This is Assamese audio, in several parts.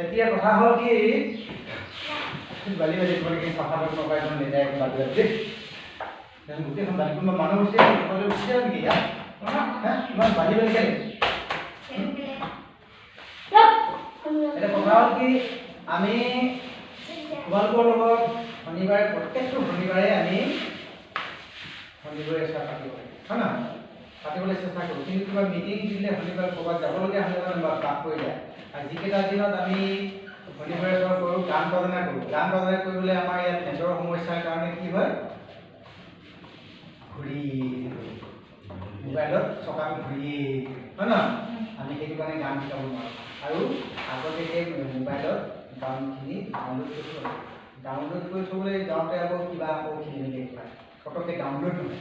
এতিয়া কথা হ'ল কি বালি বালি তোমালোকে চাফা কৰিব পাৰে এখন লেটাই বালি বালি দেই গোটেইখন বালি কোনোবা মানুহ হৈছে তোমালোকে উঠি যাবা নেকি ইয়াত ইমান বালি বালি কেলে এটা কথা হ'ল কি আমি তোমালোকৰ লগত শনিবাৰে প্ৰত্যেকটো শনিবাৰে আমি শনিবাৰে চেষ্টা পাতিব হয় না পাতিবলৈ চেষ্টা কৰোঁ কিন্তু কিবা মিটিং দিলে শনিবাৰে ক'ৰবাত যাবলগীয়া হ'লে মানে বাদ পৰি যায় আৰু যিকেইটা দিনত আমি শনিবাৰে কৰোঁ গান বাজনা কৰিবলৈ আমাৰ ইয়াত নেটৰ সমস্যাৰ কাৰণে কি হয় ঘূৰি মোবাইলত চকা ঘূৰি হয় ন আমি সেইটো কাৰণে গান শিকাব নোৱাৰোঁ আৰু আগতে সেই মোবাইলত গানখিনি ডাউনলোড কৰি থ'বলৈ যাওঁতে আকৌ কিবা আকৌ খেলি মেলি পায় ফটককৈ ডাউনলোড নহয়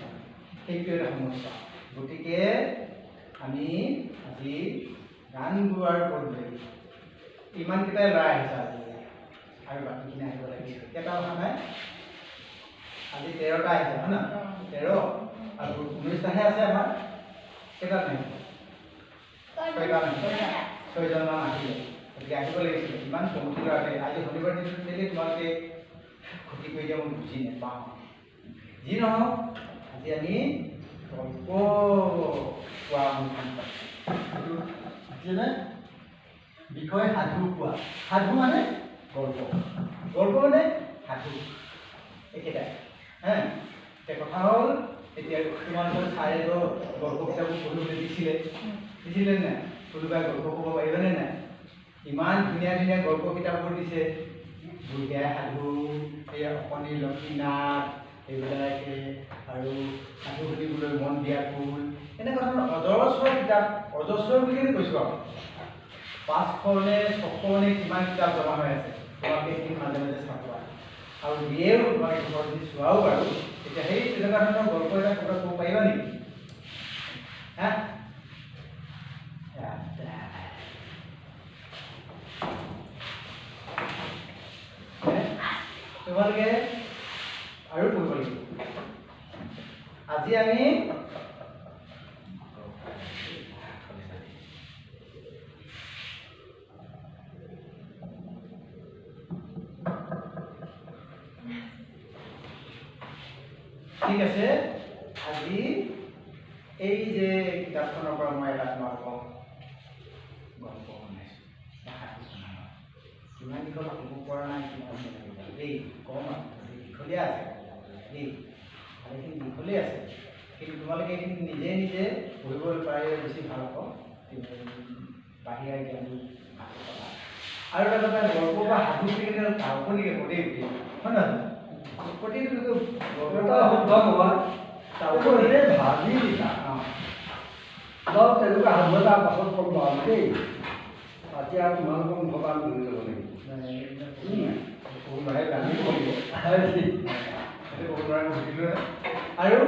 সেইটো এটা সমস্যা গতিকে আমি আজি গান গোৱাৰ পদ্ধতি ইমানকেইটাই ল'ৰাই আহিছে আজি আৰু বাকীখিনি আহিব লাগিছে কেইটা অহা নাই আজি 13টা আহিছে হয় ন 13 আৰু 19টাহে আছে আমাৰ কেইটা নাই 6টা নাই 6জনমান আহিলে গতিকে আহিব লাগিছিলে ইমান কমিটি ল'ৰাকে আজি শনিবাৰ দিনটো দিলে তোমালোকে ক্ষতি কৰি দিয়া মই বুজি নাপাওঁ যি নহওক আজি আমি গল্প কোৱা অনুষ্ঠান বিষয় সাধু কোৱা সাধু মানে গল্প মানে সাধু একেটাই এতিয়া কথা হ'ল এতিয়া তোমালোকৰ ছাৰেতো গল্প কিতাপবোৰ পঢ়িবলৈ দিছিলে নাই কোনোবাই গল্প ক'ব পাৰিবনে নাই ইমান ধুনীয়া ধুনীয়া গল্প কিতাপবোৰ দিছে বুঢ়ীআই সাধু এই অকণি লক্ষীনাথ এইবিলাকে আৰু সাধু শুনিবলৈ মন দিয়া ফুল এনেকুৱা ধৰণৰ অজস্ৰ কিতাপ অজস্ৰ বুলিয়ে কৈছোঁ আৰু 500 নে 600 নে কিমান কিতাপ জমা হৈ আছে তোমালোকে সেইখিনি মাজে মাজে চাবা আৰু দিয়েও তোমালোকে ঘৰত যদি চোৱাও বাৰু এতিয়া সেই তেনেকুৱা ধৰণৰ গল্প এটা ক'ৰবাত ক'ব পাৰিবা নেকি হা তোমালোকে আৰু পঢ়িব লাগিব আজি আমি ঠিক আছে আজি এই যে কিতাপখনৰ পৰা মই এটা তোমালোকক গল্প শুনাইছোঁ কিমান দীঘল ক'ব পৰা নাই কিমান দেই কম দীঘলীয়া আছে দেই এইখিনি দীঘলীয়া আছে কিন্তু তোমালোকে এইখিনি নিজে নিজে পঢ়িব পাৰিলে বেছি ভাল হ'ব বাহিৰা জ্ঞানটো আৰু এটা কথা গল্প বা সাধু বুলি কাল্পনিক দেই হয় নহয় প্ৰতিটো গল্পটা শুদ্ধ নহয় তাৰপৰা ভাবি লিখা তেনেকুৱা সাধু এটা পাছত ক'ম বাৰু দেই এতিয়া তোমালোকৰ মুখৰ পৰা ধৰি ল'ব লাগিব আৰু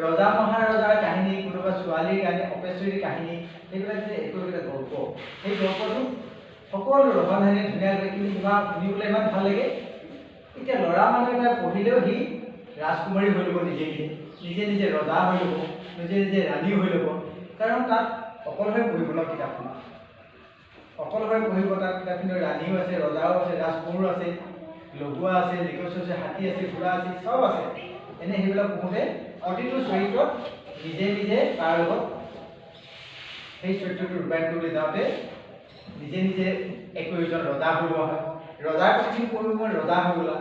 ৰজা মহাৰজাৰ কাহিনী কোনোবা ছোৱালীৰ কাহিনী অপেশ্বৰীৰ কাহিনী সেইবিলাক যে একোটা গল্প সেই গল্পটো সকলো ৰসাধানী ধুনীয়াকৈ কিন্তু কিবা শুনিবলৈ ইমান ভাল লাগে এতিয়া ল'ৰা মানুহ এটা পঢ়িলেও সি ৰাজকুমাৰী হৈ ল'ব নিজে নিজে ৰজা হৈ ল'ব নিজে ৰাণী হৈ ল'ব কাৰণ তাত অকলশৰে পঢ়িব ন কিতাপখন অকলশৰে পঢ়িব তাত কিতাপখিনিৰ ৰাণীও আছে ৰজাও আছে ৰাজকোঁৱৰো আছে লগুৱা আছে লিকচ আছে হাতী আছে ঘোঁৰা আছে চব আছে এনে সেইবিলাক পঢ়োঁতে প্ৰতিটো চৰিত্ৰত নিজে তাৰ লগত সেই চৰিত্ৰটো ৰূপায়ণ কৰিবলৈ যাওঁতে নিজে একোজন ৰজা হৈ লোৱা হয় ৰজাৰ কথাখিনি পঢ়িব মই ৰজা হৈ গ'লা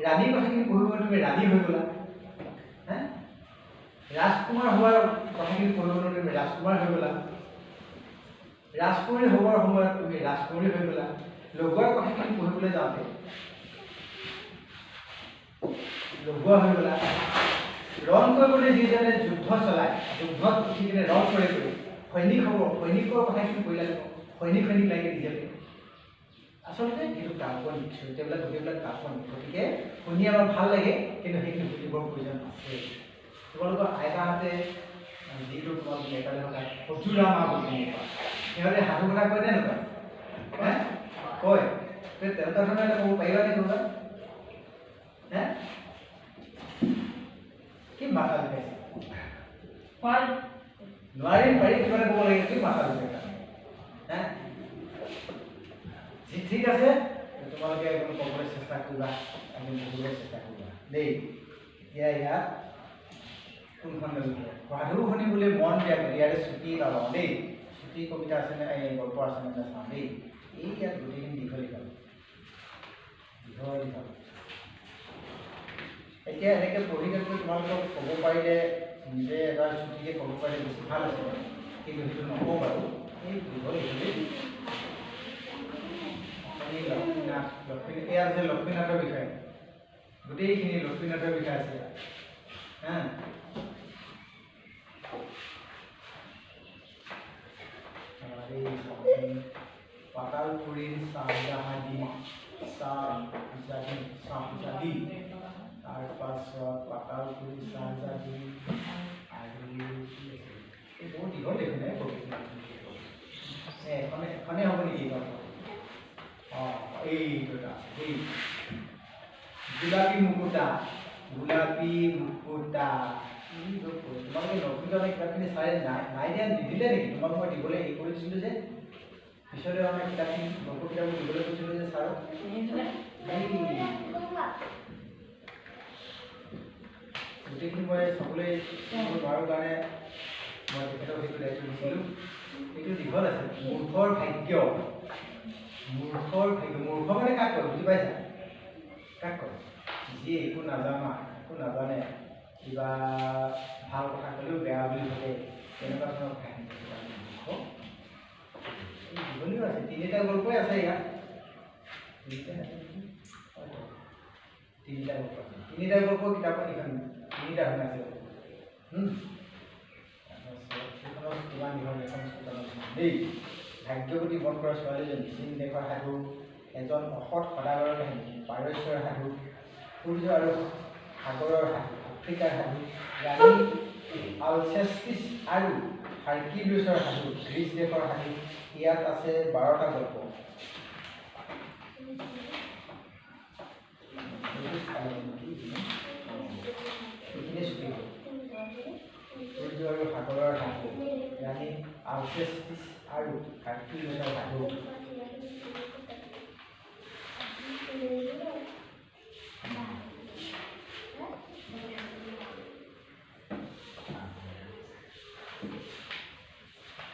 ৰাণীৰ কথাখিনি পঢ়িব তুমি ৰাণী হৈ গ'লা ৰাজকুমাৰ হোৱাৰ কথাখিনি পঢ়িব তুমি ৰাজকুমাৰ হৈ গ'লা ৰাজকুমাৰী হ'বৰ সময়ত তুমি ৰাজকুমাৰী হৈ গ'লা লগুৱাৰ কথাখিনি পঢ়িবলৈ যাওঁতে লগুৱা হৈ গ'লা ৰণ কৰিবলৈ যিজনে যুদ্ধ চলায় যুদ্ধত উঠি কিনে ৰণ কৰে সৈনিক হ'ব সৈনিকৰ কথাখিনি পঢ়িলে সৈনিক লাগে নিজকে আচলতে এইটো কাল্পনিক চৰিত্ৰবিলাক গোটেইবিলাক কাল্পনিক গতিকে শুনি আমাৰ ভাল লাগে কিন্তু সেইখিনি বুজিবৰ প্ৰয়োজন আছে তোমালোকৰ আইতাহঁতে যিটো তোমালোকে নেপালী ভাষাত সজুৰামা বুলি সিহঁতে সাধু কথা কয় নে নকয় কয় তেনেকুৱা ধৰণৰ এটা ক'ব পাৰিবা নে কোনোবা কি ভাষা লিখাইছে নোৱাৰিম পাৰি কিমানে ক'ব লাগে কি মাথা দিছে হা ঠিক আছে তোমালোকে একদম ক'বলৈ চেষ্টা কৰিবা আমি বুজিবলৈ চেষ্টা কৰিবা দেই এতিয়া ইয়াত কোনখন সাধু শুনিবলৈ মন দিয়া ইয়াতে ছুটি পাবা দেই ছুটি কবিতা আছেনে এই গল্প আছেনে চাওঁ দেই এই ইয়াত গোটেইখিনি দীঘল এতিয়া এনেকৈ পঢ়ি গৈ তোমালোকক ক'ব পাৰিলে নিজে এবাৰ ছুটিকে ক'ব পাৰিলে বেছি ভাল আছে কিন্তু সেইটো নকওঁ বাৰু এই দীঘল এয়া আছে লক্ষ্মীনাথৰ বিষয়ে গোটেইখিনি লক্ষ্মীনাথৰ বিষয়ে আছে হা পাতালপুৰীৰ চাহজাহাদী তাৰপাছত পাতালপুৰীৰ চাহজাহাদী আৰু বহুত দীঘল দেখোন এখনে হ'ব নেকি অঁ এইটা এই গোলাপী মুকুতা তোমালোকে নতুনজনে কিতাপখিনি চাই নাই দিয়া নিদিলে নেকি তোমাক মই দিবলৈ হেৰি কৰিছিলোঁ যে পিছলৈ আমাৰ কিতাপখিনি নতুন কিতাপবোৰ দিবলৈ কৈছিলোঁ যে ছাৰক গোটেইখিনি মই চাবলৈ নোৱাৰোঁ কাৰণে মই তেখেতক সেইটো দায়িত্ব দিছিলোঁ এইটো দীঘল আছে মূৰ্খৰ ভাগ্য মূৰ্খ মানে কাক কয় বুজি পাইছা কাক কয় যিয়ে একো নাজানে কিবা ভাল কথা ক'লেও বেয়া বুলি ভাবে তেনেকুৱা ধৰণৰ কাহিনী দীঘলীও আছে তিনিটা গল্পই আছে ইয়াত তিনিটা গল্প কিতাপত এইখন তিনিটা ধৰণে আছে কিমান দীঘল এখন দেই ভাগ্যৱতী বধ কৰা ছোৱালীজনী চীন দেশৰ সাধু এজন অসৎ সদাগৰৰ কাহিনী পাৰস্যৰ সাধু সূৰ্য আৰু সাগৰৰ সাধু আফ্ৰিকাৰ সাধু ৰাণী আলচেষ্টিছ আৰু হাৰ্কিউলিছৰ সাধু গ্ৰীচ দেশৰ সাধু ইয়াত আছে 12টা গল্প সূৰ্য আৰু সাগৰৰ সাধু ৰাণী আলচেষ্টিছ আৰু হাৰ্কিউলিছৰ সাধু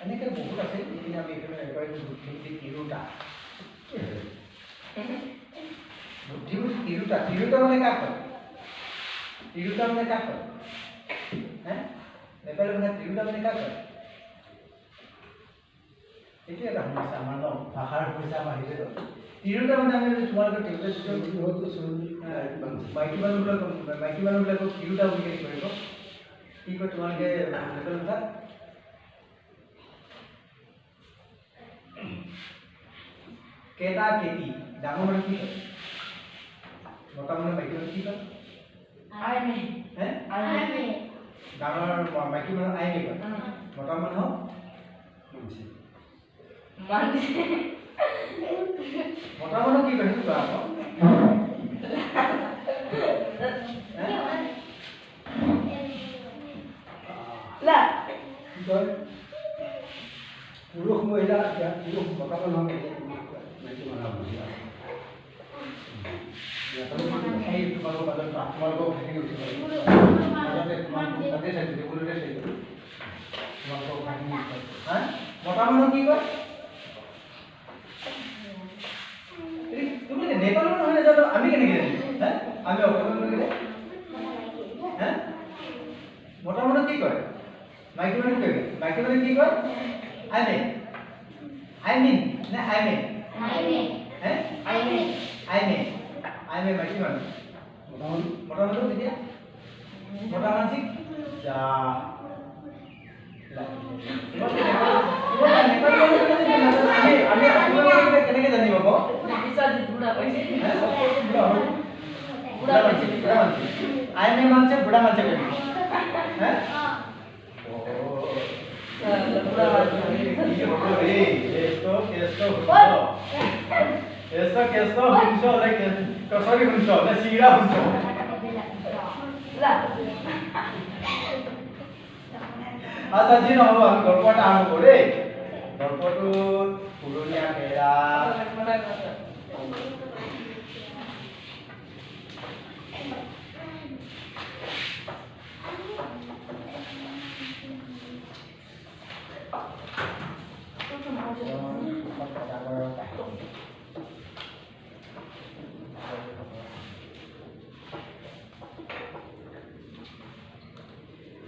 এনেকৈ বহুত আছে যিখিনি আমি বুদ্ধিমতী তিৰোতা মানে কাক কয় তিৰোতা মানে কাক কয় নেপালী মানে তিৰোতা মানে কাক কয় এইটো এটা সমস্যা আমাৰ ন ভাষাৰ সমস্যা আমাৰ সেইটো তিৰোতা মানে আমি তোমালোকৰ মাইকী মানুহবিলাকক তিৰোতা বুলি কি কৰিব কি কয় তোমালোকে নেপালী ভাষাত কেটা কেটি ডাঙৰ মানুহ কি কয় মতা মানুহ মাইকী মানুহ কি কয় ডাঙৰ মাইকী মানুহ আইনে কয় মতা মানুহ মতা মানুহ কি কয় সেইটো কোৱা আকৌ পুৰুষ মহিলা পুৰুষ মতা মানুহ তোমালোকক ভাগি উঠিব মতা মানুহ কি কয় তুমি নেপালী মানুহ নাজানো আমি কেনেকৈ জানিম আমি অসমীয়া মানুহ মতা মানুহ কি কয় মাইকী মানুহ কি কয় মাইকী মানুহ কি কয় I mean মাইকী মানুহ মতা মানুহ তেতিয়া মতা মানসিক কেনেকে জানিব আইনে মানছে বুঢ়া মানছে আচ্ছা যি নহ'ব আমি গল্প এটা আৰম্ভ কৰোঁ দেই গল্পটোত পুৰণীয়া বেৰা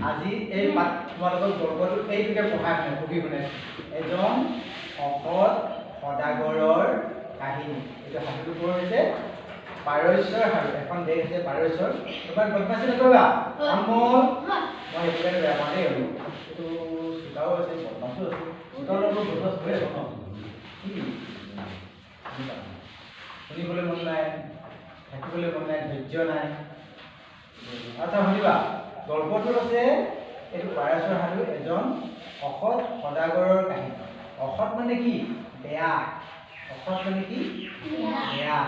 আজি এই তোমালোকৰ গল্পটো এইটোকে পঢ়ি শুনাইছোঁ এজন শকত সদাগৰৰ কাহিনী এইটো সাধুটো হৈছে পাৰস্যৰ সাধু এখন দেশ হৈছে পাৰস্যৰ তোমাৰ বদমাচি নকৰিবা অনমোল মই সেইটো কাৰণে বেয়া পাওঁ দেই হ'লো এইটো চোতাও আছে বদমাছো আছে চোতাৰ লগত বদমাছ হৈ আছে ন শুনিবলৈ মন নাই থাকিবলৈ মন নাই ধৈৰ্য নাই আচ্ছা শুনিবা গল্পটোত আছে এইটো পাৰস্যৰ সাধু এজন অসৎ সদাগৰৰ কাহিনী অসৎ মানে কি বেয়া অসৎ মানে কি বেয়া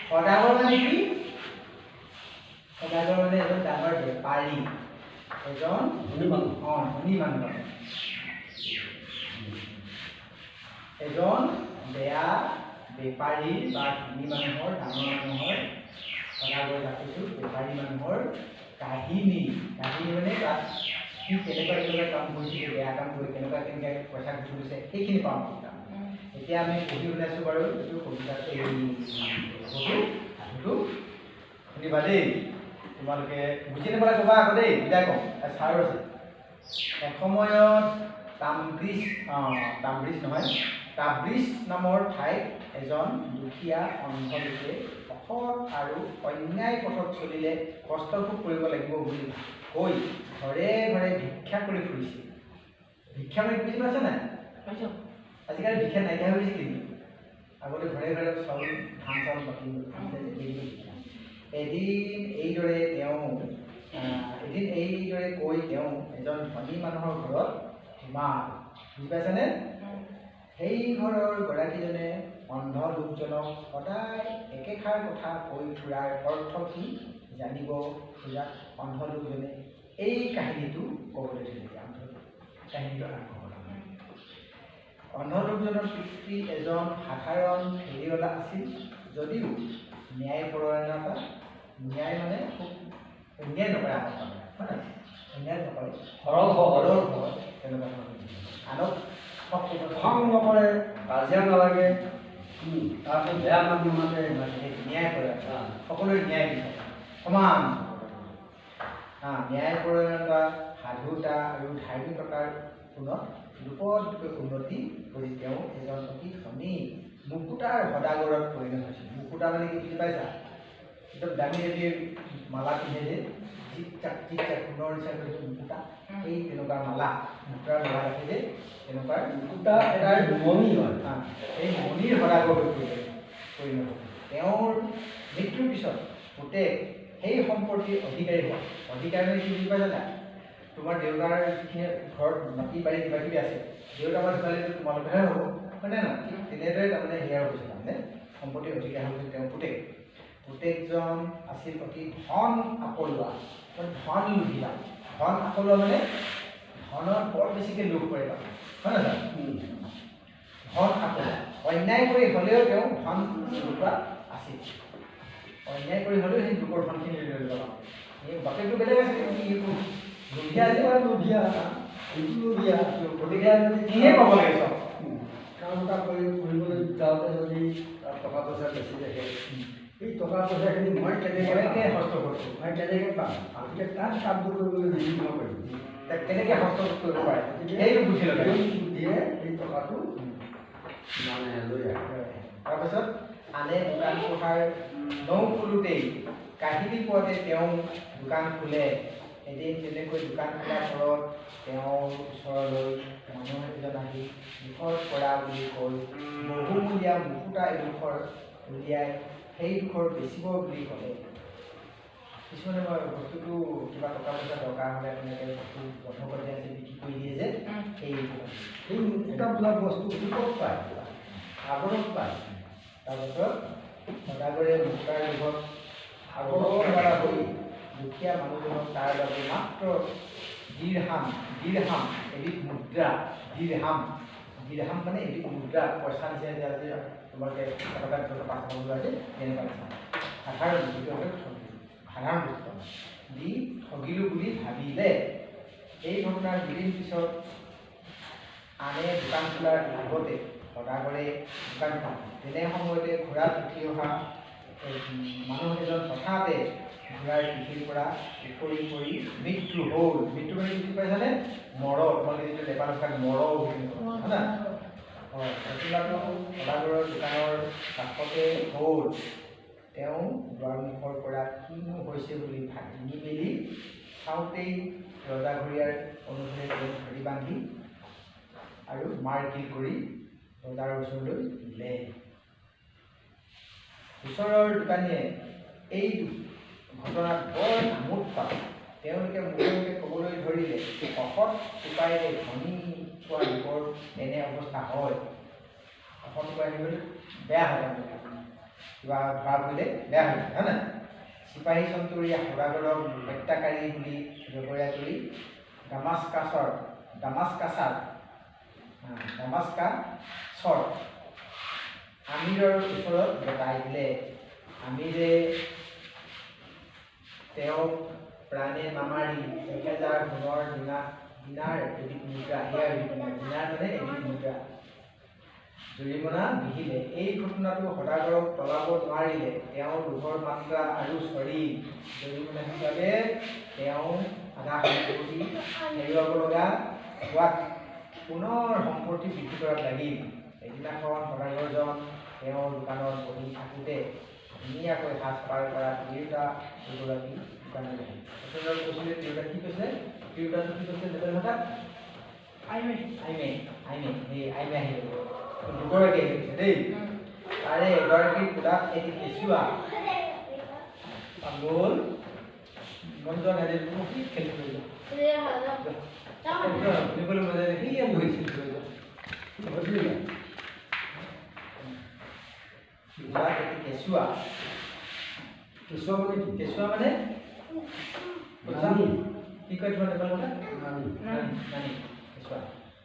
সদাগৰ মানে কি সদাগৰ মানে এজন ডাঙৰ বেপাৰী এজন ধনী মানুহ এজন বেয়া বেপাৰী বা ধনী মানুহৰ ডাঙৰ মানুহৰ সদাগৰ ৰাখিছোঁ বেপাৰী মানুহৰ কাহিনী মানে তাত সি কেনেকুৱা কাম কৰিছে বেয়া কাম কৰি কেনেকৈ পইচা ঘটিছে সেইখিনি পাওঁ এতিয়া আমি পঢ়ি ওলাইছোঁ বাৰু এইটো কবিতাটো সাধুটো শুনিবা দেই তোমালোকে বুজি নাপালে ক'বা আকৌ দেই বুজাই কওঁ ছাৰ আছে এসময়ত তাব্ৰিজ নামৰ ঠাইত এজন দুখীয়া অন্ধ লোকে অসৎ আৰু অন্যায় পথত চলিলে কষ্ট ভোগ কৰিব লাগিব বুলি কৈ ঘৰে ঘৰে ভিক্ষা কৰি ফুৰিছে ভিক্ষা কৰি বুজি পাইছে নাই আজিকালি ভিক্ষা নাইকিয়া হৈ গৈছে কিন্তু আগতে ঘৰে ঘৰে চাউল ধান চাউল বাকি এদিন এইদৰে কৈ তেওঁ এজন ধনী মানুহৰ ঘৰত সোমাল বুজি পাইছেনে সেই ঘৰৰ গৰাকীজনে অন্ধ লোকজনক সদায় একেষাৰ কথা কৈ ফুৰাৰ অৰ্থ কি জানিব খোজা অন্ধ লোকজনে এই কাহিনীটো ক'বলৈ ধৰিলে কাহিনীটো আৰম্ভ কৰা অন্ধ লোকজনৰ পিতৃ এজন সাধাৰণ ফেৰীৱালা আছিল যদিও ন্যায়পৰায়ণতা ন্যায় মানে খুব অন্যায় নকৰে অন্যায় নকৰে সৰল তেনেকুৱা আনক খং নকৰে কাজিয়া নালাগে তাৰপিছত বেয়া মানুহ মাতে ন্যায় কৰে সকলোৰে ন্যায় বিচাৰে সমান ন্যায়পৰায়ণতা সাধুতা আৰু ধাৰ্মিকতাৰ গুণত ৰূপতকৈ উন্নতি কৰি তেওঁ এজন অতি ধনী মুকুতাৰ সদাগৰত পৰিণত হৈছিল মুকুতা মানে কি বুজি পাইছা একদম দামী দামী মালা পিন্ধে যে চিক চাক সোণৰ নিচিনা কৰি মুকুতা এই তেনেকুৱা মালা মুকুতাৰ মালা ৰাখে যে তেনেকুৱা মুকুতা এটাৰ মণি হয় এই মণিৰ সদাগৰ পৰিণত তেওঁৰ মৃত্যুৰ পিছত পুতেক সেই সম্পত্তিৰ অধিকাৰী হয় অধিকাৰী মানে কি বুজি পাইছা নাই তোমাৰ দেউতাৰ যিখিনি ঘৰত মাটি বাৰী কিবা কিবি আছে দেউতা বা ছোৱালীটো তোমালোকেহে হ'ব হয়নে নহয় ঠিক তেনেদৰে তাৰমানে সেয়া হৈছে তাৰমানে সম্পত্তিৰ অধিকাৰী হৈছিল তেওঁৰ পুতেকজন আছিল অতি ধন আকলোৱা ধন লোভিয়া ধন আকলোৱা মানে ধনৰ বৰ বেছিকৈ লোভ কৰে তাৰমানে হয় নহয় ধন আকলোৱা অন্যায় কৰি হ'লেও তেওঁ ধন লোভা আছিল অন্যায় কৰি হ'লেও সেই লোকৰ ধনখিনি লৈ ল'ব এই বাপেকটো বেলেগ আছিল লোভিয়া যে লোভিয়া গতিকে কিহে পাব লাগে চব কাম এটা কৰি ফুৰিবলৈ যাওঁতে যদি টকা পইচা বেছি দেখে এই টকা পইচাখিনি মই কেনেকৈ হস্তগত কৰোঁ মই কেনেকৈ পাম গতিকে তাত কামটো কৰিবলৈ নিৰ্দিষ্ট কৰিম কেনেকৈ হস্তগত কৰিব পাৰে সেইটো বুজি ল'ব দিয়ে এই টকাটো মানে লৈ আহে তাৰপিছত আনে দোকান পোহাৰ নখোলোতেই কাহিনী পোৱাতে তেওঁ দোকান খোলে এদিন তেনেকৈ দোকান খোলাৰ ঘৰত তেওঁৰ ওচৰলৈ মানুহ এজন আহি মুখত পৰা বুলি কৈ বহুমূলীয়া মুকুতা এডোখৰ উলিয়াই সেই ডোখৰ বেচিব বুলি ক'লে কিছুমানে বস্তুটো কিবা টকা পইচা দৰকাৰ হ'লে তেনেকৈ বস্তু বন্ধ কৰি দিয়ে বিক্ৰী কৰি দিয়ে যে সেই মুকুতা বোলা বস্তুটো ক'ত পায় সাগৰত পায় তাৰপিছত সদাগৰে মুকুতাৰ লোভত সাগৰৰ পৰা হৈ দুখীয়া মানুহজনক তাৰ বাবে মাত্ৰ দিৰহাম দিৰহাম এবিধ মুদ্ৰা। দিৰহাম মানে এবিধ মুদ্ৰা, পইচা নিচিনা যে তোমালোকে টকাত পাঁচ টকা আছে তেনেকুৱা সাধাৰণ বস্তু দি ঠগিলো বুলি ভাবিলে। এই ঘটনাৰ দুদিন পিছত আনে দোকান খোলাৰ আগতে সদাগৰে দোকানখন। তেনে সময়তে ঘোঁৰাত উঠি অহা মানুহ এজন হঠাতে ঘোঁৰাৰ পিঠিৰ পৰা পৰি পৰি মৃত্যু হ'ল। মৃত্যু মানে বুজি পাইছানে? তোমালোকে যিটো নেপাল ভাষাত বুলি হয় না? ঘটনাটো সদাগৰৰ দোকানৰ কাষতে হ'ল। তেওঁ দুৱাৰমুখৰ পৰা কিনো হৈছে বুলি ভাঙি মেলি চাওঁতেই ৰজাঘৰীয়াৰ অনুসৰি তেওঁ ধৰি বান্ধি আৰু মাৰপিট কৰি ৰজাৰ ওচৰলৈ নিলে। ওচৰৰ দোকানীয়ে এই ঘটনাত বৰ আমোদ পালে। তেওঁলোকে মুখে ক'বলৈ ধৰিলে, অসৎ উপায়েৰে ধনী পোৱা লোকৰ এনে অৱস্থা হয়। অসৎ উপায় বেয়া হয়, কিবা ধৰা পৰিলে বেয়া হৈ যায়, হয় নাই? চিপাহী চন্তৰীয়া সদাগৰক হত্যাকাৰী বুলি জগৰীয়া কৰি ডামাস্কাছৰ আমিৰৰ ওচৰত গতাই দিলে। আমিৰে তেওঁক প্ৰাণে নামাৰি 1000 সোণৰ দিনাৰ এবিধ মুদ্ৰা, দিনাৰ মানে এবিধ মুদ্ৰা জৰিমনা বিহিলে। এই ঘটনাটো সদাগৰক টলাব নোৱাৰিলে। তেওঁৰ লোভৰ মাত্ৰা আৰু জৰিমনা হিচাপে তেওঁ আধা সম্পত্তি হেৰুৱাব লগা হোৱাত পুনৰ সম্পত্তি বৃদ্ধি কৰাত লাগিল। এদিনাখন সদাগৰজন তেওঁৰ দোকানত বহি থাকোঁতে ধুনীয়াকৈ সাজ পাৰ কৰা তিৰোতা দুগৰাকী দোকানলৈ আহিল। কৈছিলে তিৰোতা কি কৈছে? তিৰোতাটো কি কৈছে নেপালী ভাষাত? আইমে আহিব। দুগৰাকী আহিছে দেই। তাৰে এগৰাকী কোলাত এটি কেঁচুৱা গ'ল। মনজন এদিন কি খেলি কৰিল নিবলৈ মজা সিয়ে বহিছিল কেঁচুৱা মানে কি কয় তোমাৰ নেপাল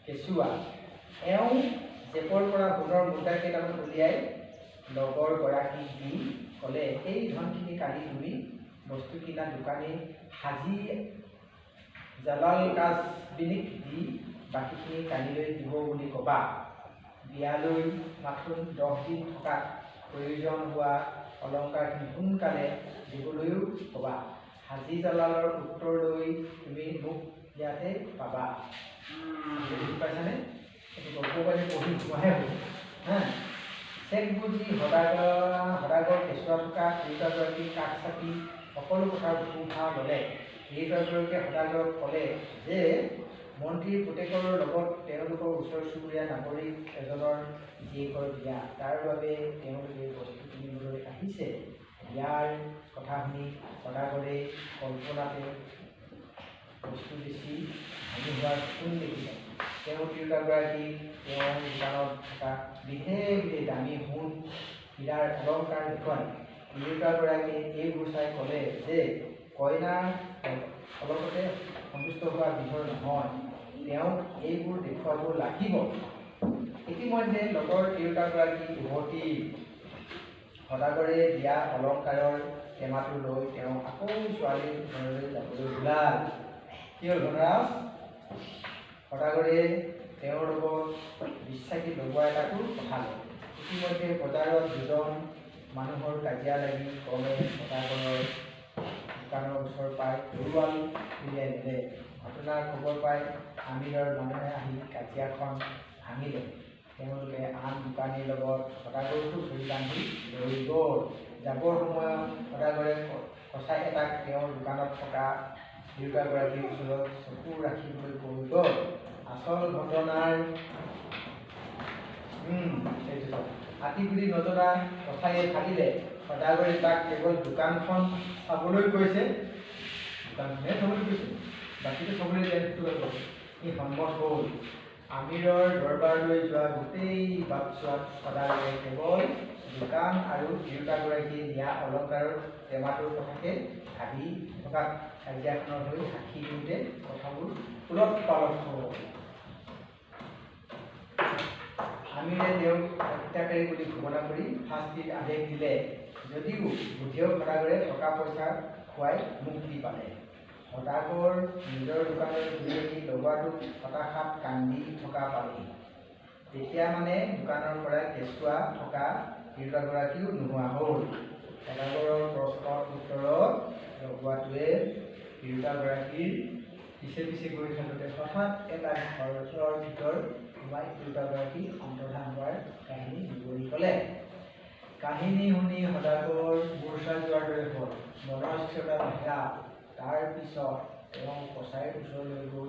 কেঁচুৱা। এওঁ জেপৰ পৰা সোণৰ মুদ্ৰা কেইটামান উলিয়াই লগৰ গৰাকীক দি ক'লে, এই ধনখিনি কালি তুমি বস্তু কিনা দোকানী হাজি জালাল কাজবিনিক দি বাকীখিনি কালিলৈ দিব বুলি ক'বা। বিয়ালৈ মাথোন 10 দিন থকাত প্ৰয়োজন হোৱা অলংকাৰখিনি সোনকালে দিবলৈও ক'বা। হাজি জালালৰ উত্তৰ লৈ তুমি মোক ইয়াতে পাবা। বুজি পাইছানে? এইটো গল্প পাতি পঢ়ি যোৱাহে হৈছে হা। চেক বুজি সদাগৰ কেঁচুৱা থকা তিৰোতাগৰাকী কাষ চাপি সকলো কথাৰ ঘোষা ল'লে। তিৰোতাগৰাকীয়ে সদাগৰক ক'লে যে মন্ত্ৰীৰ পুতেকৰ লগত তেওঁলোকৰ ওচৰ চুবুৰীয়া নাগৰিক এজনৰ জীয়েকৰ বিয়া। তাৰ বাবে তেওঁলোকে বস্তু কিনিবলৈ আহিছে। বিয়াৰ কথা শুনি সদাগৰে কল্পনাতে বস্তু বেছি ভাঙি হোৱাৰ কোন দেখিলে। তেওঁ তিৰোতাগৰাকী তেওঁৰ দোকানত থকা বিধে দামী সোণ হীৰাৰ অলংকাৰ দেখুৱালে। তিৰোতাগৰাকীয়ে এইবোৰ চাই ক'লে যে কইনা অলপতে সন্তুষ্ট হোৱা বিধৰ নহয়, তেওঁক এইবোৰ দেখুৱাব লাগিব। ইতিমধ্যে লগৰ তিৰোতাগৰাকী উভতি সদাগৰে দিয়া অলংকাৰৰ টেমাটো লৈ তেওঁ আকৌ ছোৱালীৰ ঘৰলৈ যাবলৈ ওলাল। কি হ'ল ঘটনাৰাজ? সদাগৰে তেওঁৰ লগত বিশ্বাসী লগোৱা এটাকো পঠালে। ইতিমধ্যে বজাৰত দুজন মানুহৰ কাজিয়া লাগি ক্ৰমে সদাগৰৰ দোকানৰ ওচৰ পাই তৰোৱাল উলিয়াই দিলে। ঘটনাৰ খবৰ পাই আমিৰৰ মানুহে আহি কাজিয়াখন ভাঙিলে। তেওঁলোকে আন দোকানীৰ লগত সদাগৰকো ধৰি বান্ধি লৈ গ'ল। যাবৰ সময়ত সদাগৰে কচাই এটাক তেওঁৰ দোকানত থকা তিৰোতাগৰাকীৰ ওচৰত চকু ৰাখিবলৈ কৈ গ'ল। আচল ঘটনাৰ আতি বুলি নজনা কচাইয়ে ভাবিলে সদাগৰে তাক কেৱল দোকানখন চাবলৈ কৈছে, দোকানখনহে চাবলৈ কৈছে, বাকীটো চাবলৈ ই সন্মত হ'ল। আমিৰৰ দৰবাৰলৈ যোৱা গোটেই বাটচোৱাত সদাগৰে কেৱল দোকান আৰু তিৰোতাগৰাকীয়ে নিয়া অলংকাৰৰ টেমাটোৰ কথাকে ভাবি থকাত কাজিয়াখনৰ হৈ সাক্ষী দিওঁতে কথাবোৰ ওলট পালট হ'ব। আমিৰে তেওঁক হত্যাকাৰী বুলি ঘোষণা কৰি শাস্তিৰ আদেশ দিলে যদিও বুদ্ধিয়ক সদাগৰে টকা পইচা খুৱাই মুক্তি পালে। সদাগৰ নিজৰ দোকানত ঘূৰি আহি লগোৱাটোত হতাশাত কান্দি থকা পালি। তেতিয়া মানে দোকানৰ পৰা কেঁচুৱা থকা তিৰোতাগৰাকীও নোহোৱা হ'ল। সদাগৰৰ প্ৰশ্নৰ উত্তৰত লগোৱাটোৱে তিৰোতাগৰাকীৰ পিছে পিছে গৈ থাকোঁতে হঠাৎ এটা ঘৰৰ ভিতৰ সোমাই তিৰোতাগৰাকী অন্তৰ্ধান হোৱাৰ কাহিনী বিৱৰি ক'লে। কাহিনী শুনি সদাগৰ মূৰ্ছা যোৱাৰ দৰে হ'ল। মনস্থিৰতা হেৰা। তাৰ পিছত তেওঁ কছাৰীৰ ওচৰলৈ গৈ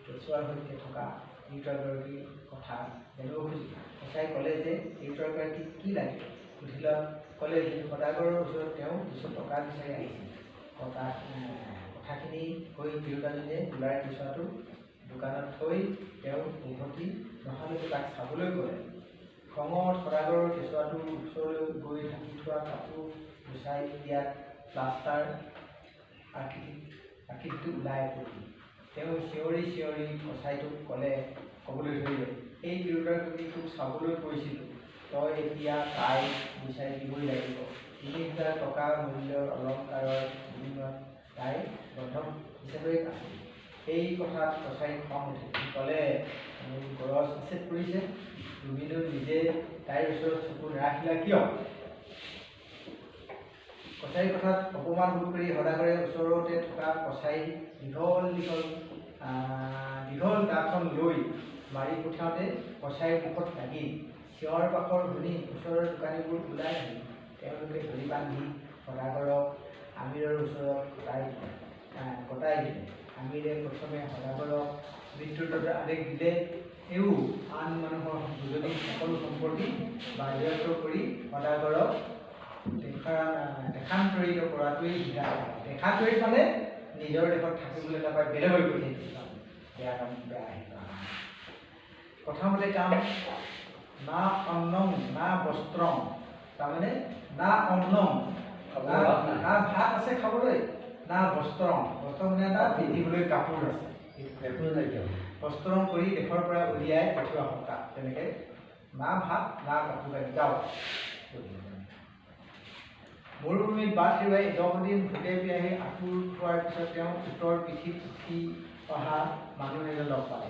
কেঁচুৱাৰ সৈতে থকা তিৰোতাগৰাকীৰ কথা জানিব খুজিল। কছাৰী ক'লে যে তিৰোতাগৰাকীক কি লাগে। সুধিলত ক'লে যে সদাগৰৰ ওচৰত তেওঁ কিছু টকা বিচাৰি আহিছিল। কথাখিনি কৈ তিৰোতাজনীয়ে তোলাৰ কেঁচুৱাটো দোকানত থৈ তেওঁ উভতি নহালৈকে তাক চাবলৈ গ'লে। খঙত সদাগৰৰ কেঁচুৱাটোৰ ওচৰলৈ গৈ ঢাকি থোৱা কাপোৰ গুচাই দিয়াত প্লাষ্টাৰ আকৃতিটো ওলাই পৰিল। তেওঁ চিঞৰি চিঞৰি কছাৰীটোক ক'বলৈ ধৰিলে, এই তিৰোতাগৰাকীটোক চাবলৈ কৈছিলোঁ, তই এতিয়া তাই বিচাৰি দিবই লাগিব। ৩,০০০ টকা মূল্যৰ অলংকাৰৰ বিনিময়ত তাই বন্ধক হিচাপে আছিল। এই কথাত কছাৰীৰ খং উঠিল। ক'লে, গৰজ আছেত পৰিছে, তুমিনো নিজে তাইৰ ওচৰত চকু নাৰাখিলা কিয়? কছাৰীৰ কথাত অপমান বোধ কৰি সদাগৰে ওচৰতে থকা কছাৰীৰ দীঘল দাখন লৈ মাৰি পঠিয়াওঁতে কছাৰীৰ মুখত লাগিল। চিঞৰ বাখৰ শুনি ওচৰৰ দোকানীবোৰ ওলাই আহিল। তেওঁলোকে ধৰি বান্ধি সদাগৰক আমিৰৰ ওচৰত কটাই দিলে। আমিৰে প্ৰথমে সদাগৰক মৃত্যুদণ্ডৰ আদেশ দিলে। এও আন মানুহৰ দুজনী সকলো সম্পত্তি বাজেয়াপ্ত কৰি সদাগৰক দেশান্তৰিত কৰাটোৱেই সিদ্ধান্ত। দেশান্তৰিত মানে নিজৰ দেশত থাকিবলৈ নাপায়, বেলেগলৈ গৈ থাকিব। বেয়া কাম, বেয়া আহিবা। কথামতে কাম না অন্নম না বস্ত্ৰম, তাৰমানে না অন্নম না ভাত আছে খাবলৈ, না বস্ত্ৰম, বস্ত্ৰ মানে এটা পিন্ধিবলৈ কাপোৰ আছে, বস্ত্ৰম কৰি দেশৰ পৰা উলিয়াই পঠিওৱা সত্তা। তেনেকৈ না ভাত না কাপোৰ কানি যাওক। মৰুভূমিত বাট হেৰুৱাই 10 দিন ভোকে পিয়াহি আঁঠুৰ খোৱাৰ পিছত তেওঁ উত্তৰ পিঠিত উঠি অহা মানুহ এজন লগ পালে।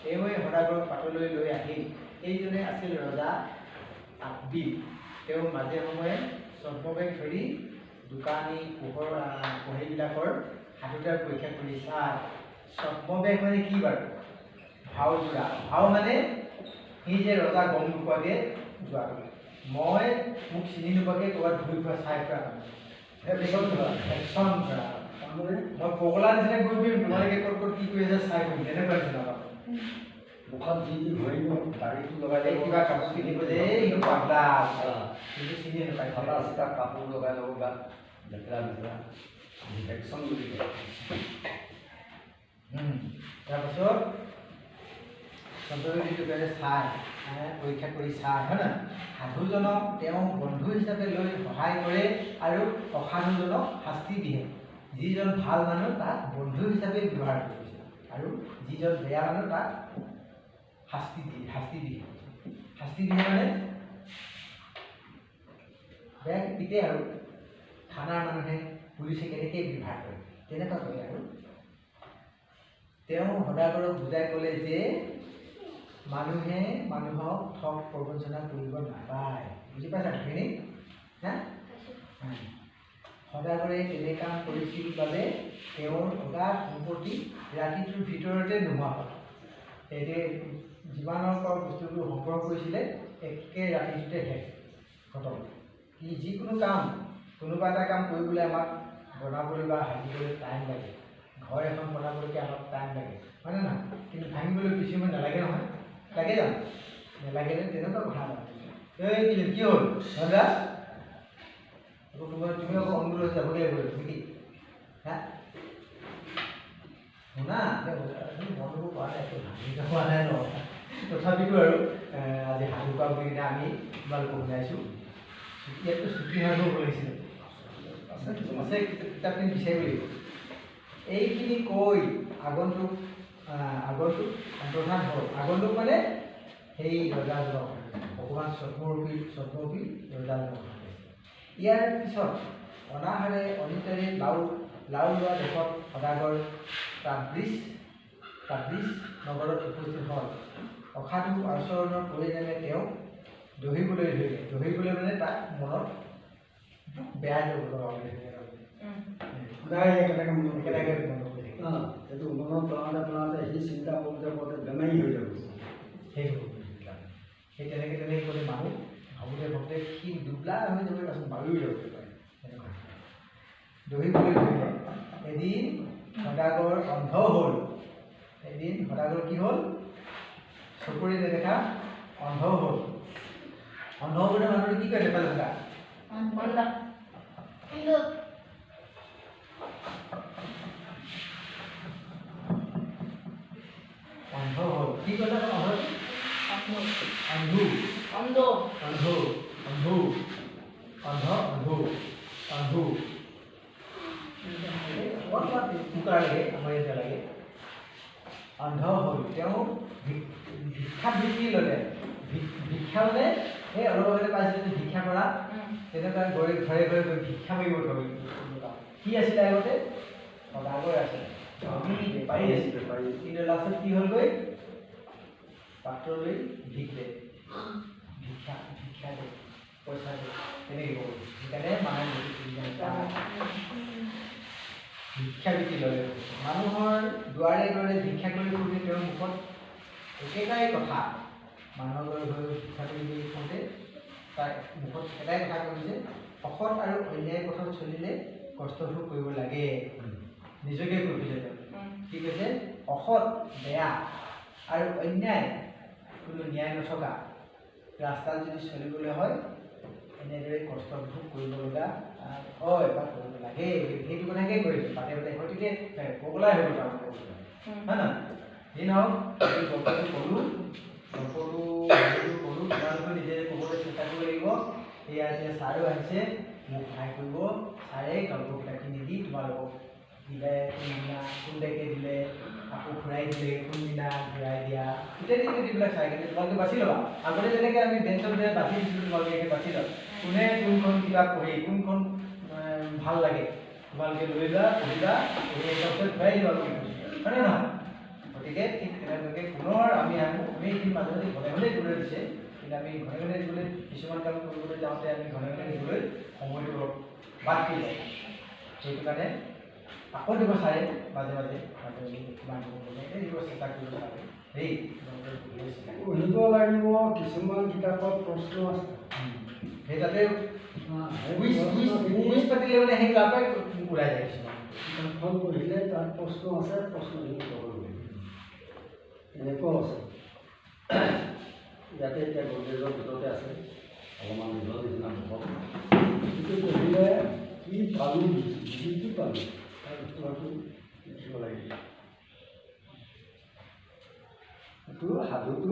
তেওঁৱে সদাগৰক পাতলৈ লৈ আহিল। এইজনে আছিল ৰজা আকবিল। তেওঁ মাজে সময়ে চম্পবেগ ধৰি দোকানী পোহৰীবিলাকৰ সাধুতাৰ পৰীক্ষা কৰি চায়। চম্পবেগ মানে কি বাৰু? ভাও যোৰা। ভাও মানে সি যে ৰজা গম নোপোৱাকৈ যোৱাটো। মই মোক চিনি নোপোৱাকৈ ক'ৰবাত ঘূৰি ফুৰা চাই ফুৰা মই পগলা নিচিনা ঘূৰি ফুৰিম, তোমালোকে ক'ত ক'ত কি কৰি আছে চাই ফুৰিম, তেনেকুৱা নিচিনা। মুখত যি যি ভৰিব, দাড়িটো লগাই দিব, কিবা কাপোৰ পিন্ধিব যে এইটো পাগলা, কিন্তু চিনি নাপায়। ফটা চিটা কাপোৰ লগাই ল'ব, গাত লেতেৰা লেতেৰা ইনফেকশ্যন বুলি কয়। তাৰপাছত চাই পৰীক্ষা কৰি চায়, হয় নহয়? সাধুজনক তেওঁ বন্ধু হিচাপে লৈ সহায় কৰে আৰু অসাধুজনক শাস্তি দিয়ে। যিজন ভাল মানুহ তাক বন্ধু হিচাপে ব্যৱহাৰ কৰিছে আৰু যিজন বেয়া মানুহ তাক শাস্তি দিয়ে। শাস্তি দিয়ে মানে বেয়া পিতে আৰু থানাৰ মানুহে পুলিচে কেনেকৈ ব্যৱহাৰ কৰে তেনেকুৱা কৰে। আৰু তেওঁ সদাগৰক বুজাই ক'লে যে মানুহে মানুহক ঠগ প্ৰবঞ্চনা কৰিব নাপায়। বুজি পাইছা সেইখিনি? সদাগৰে তেনে কাম কৰিছিল বাবে তেওঁৰ অগাধ সম্পত্তি ৰাতিটোৰ ভিতৰতে নোহোৱা হ'ল। এতিয়া যিমানৰ পৰা বস্তুবোৰ সংগ্ৰহ কৰিছিলে একে ৰাতিটোতে শেষ খতম। যিকোনো কাম, কোনোবা এটা কাম কৰিবলৈ আমাক বনাবলৈ বা ভাঙিবলৈ টাইম লাগে। ঘৰ এখন বনাবলৈকে আমাক টাইম লাগে, হয় নে নহয়? কিন্তু ভাঙিবলৈ বেছি সময় নালাগে নহয়, লাগে জানো? নালাগে নে? তেনেকুৱা কথা নহয়। কি হ'ল ধৰা আকৌ তুমি আকৌ অনুৰোধ যাবগৈ লাগিব নেকি? শুনা মনবোৰ পোৱা নাই, ভাঙি পোৱা নাই ন। তথাপিতো আৰু আজি সাধু কোৱা বুলি কিনে আমি তোমালোকক শুনাইছোঁ। ইয়াততো ছুটি সাধু হ'ব লাগিছিলে। আছে কিতাপখিনি বিচাৰিব লাগিব। এইখিনি কৈ আগন্তুক অন্তৰ্ধান হ'ল। আগন্তুক মানে সেই ৰজাজনক ভগৱান স্বপ্নৰূপী ৰজাজনক। ইয়াৰ পিছত অনাহাৰে অনিতাৰে লাও লোৱা দেশত সদাগৰ তাবৃজ নগৰত উপস্থিত হ'ল। অসাধু আচৰণৰ পৰিণামে তেওঁ দহিবলৈ ধৰিলে। দহিবলৈ মানে তাক মনত বেয়া লগা সেইটো মনত পেলাওঁতে সি চিন্তা কৰোঁতে বেমাৰী হৈ যাব। সেই তেনেকৈ ক'লে মানুহ ভাবোতে সি দুবলা হৈ যাব, তাৰপিছত মাৰিও যাব পাৰে। দহিবলৈ ধৰিলে। এদিন সদাগৰ অন্ধ হ'ল। কি হ'ল? চকুৰে নেদেখা অন্ধ হ'ল। অন্ধ হ'বলৈ মানুহটো কি কৰে? নেপাল থকা অন্ধ হ'ল। কি ক'লে? অন্ধ টুকুৰা লাগে, আমাৰ ইয়াতে লাগে। অন্ধ হ'ল। তেওঁ ভিক্ষাবৃত্তি ল'লে। ভিক্ষা মানে এই অলপ আগতে পাইছিলোঁ যে ভিক্ষা কৰা, তেনেকুৱা ঘৰে ঘৰে গৈ ভিক্ষা মাৰিব ধৰিলে। কি আছিলে আগতে? সদাগৰ আছিলে, বেপাৰী আছিলে। কিন্তু লাষ্টত কি হ'লগৈ? পাত্ৰলৈ ভিক্ষা দে, পইচা দে, তেনেকৈ ক'ব। সেইকাৰণে মানুহে ভিক্ষাবৃত্তি ল'লে। মানুহৰ দুৱাৰে দুৱাৰে ভিক্ষা কৰি ফুৰোঁতে তেওঁৰ মুখত একেটাই কথা। মানুহৰ ঘৰে ঘৰে ভিক্ষা কৰি ফুৰোঁতে তাৰ মুখত এটাই কথা কৈছে, অসৎ আৰু অন্যায় পথত চলিলে কষ্ট ভোগ কৰিব লাগে। নিজকে কৈছে তেওঁ। কি কৈছে? অসৎ বেয়া আৰু অন্যায় কোনো ন্যায় নথকা ৰাস্তাত যদি চলিবলৈ হয়, এনেদৰে কষ্ট ভোগ কৰিব লগা হয় বা কৰিব লাগে। সেইটো কথাকে কৈছে পাতে গতিকে পগলাই হৈ গ'ল হয় নহয়? যি নহওক এই গল্পটো ক'লোঁ, তোমালোকে নিজে ক'বলৈ চেষ্টা কৰিব লাগিব। এয়া এতিয়া ছাৰো আহিছে, মোক সহায় কৰিব। ছাৰে গল্পকেইটাখিনি দি তোমালোকক দিলে, কোনদিনা দিলে, আকৌ ঘূৰাই দিলে, কোনদিনা ঘূৰাই দিয়া, ইত্যাদি ইত্যাদিবিলাক চাই কিনে তোমালোকে বাছি ল'বা। আগতে যেনেকৈ আমি বেঞ্চত যে বাছি দিছিলোঁ, তোমালোকে বাছি লোৱা। কোনে কোনখন কিতাপ পঢ়ি কোনখন ভাল লাগে তোমালোকে লৈ লোৱা, পঢ়িবা, তাৰপিছত ঘূৰাই দিবা বুলি কৈছোঁ, হয় নে নহয়? গতিকে ঠিক তেনেকৈ পুনৰ আমি এইখিনি মাজে মাজে ঘনে দিবলৈ দিছে, কিন্তু আমি ঘনে দিবলৈ কিছুমান কাম কৰিবলৈ যাওঁতে আমি ঘনে দিবলৈ সময়টো অলপ বাদ দি যায়। সেইটো কাৰণে আকৌ দিব চাই মাজে মাজে দিব চেষ্টা কৰিব পাৰে দেই। পঢ়িব লাগিব। কিছুমান কিতাপত প্ৰশ্ন আছে, সেই তাতে কুইজ পাতিলে মানে সেই তাৰ পৰাই ওলাই যায়। কিছুমান কিতাপখন পঢ়িলে তাত প্ৰশ্ন আছে, প্ৰশ্নখিনি উত্তৰ কৰিব লাগিব। এনেকুৱাও আছে ইয়াতে এতিয়া গডৰেজৰ ভিতৰতে আছে, অলপমান নিজৰ নিচিনা হ'ব। সেইটো পঢ়িলে কি পালোঁ, বুজি পালোঁ, তাৰ উত্তৰটো লিখিব লাগিব। সেইটো সাধুটো